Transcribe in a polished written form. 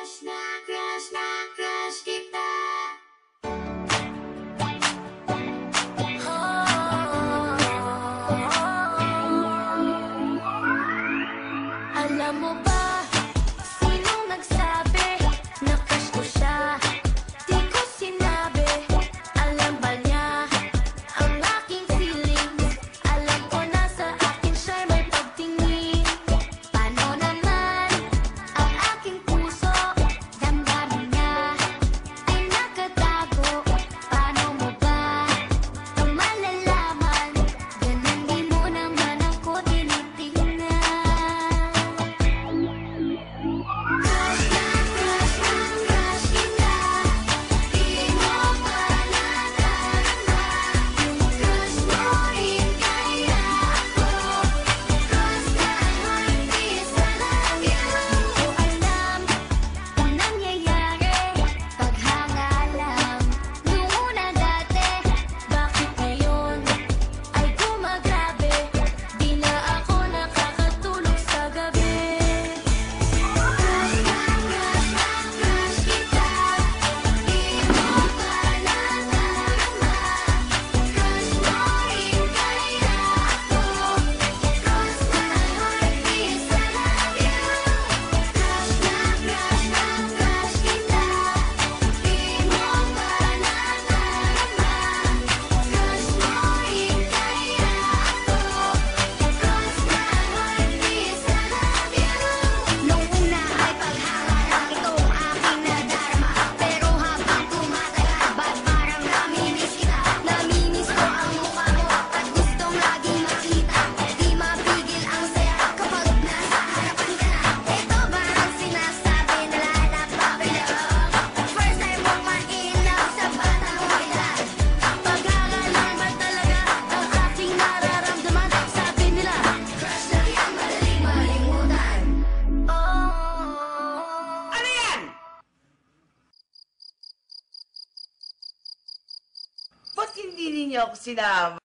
crush kita. Alam mo ba, sinong nagsabi na crush ko siya? Di ko sinabi, alam ba niya ang aking feelings? Alam ko na sa akin siya'y may pagtingin. Paano naman ang aking puso? Damdamin niya ay nakatago. Paano mo ba ito malalaman? Ganun di mo naman ako tinitingnan. Ba't hindi ninyo ako sinama?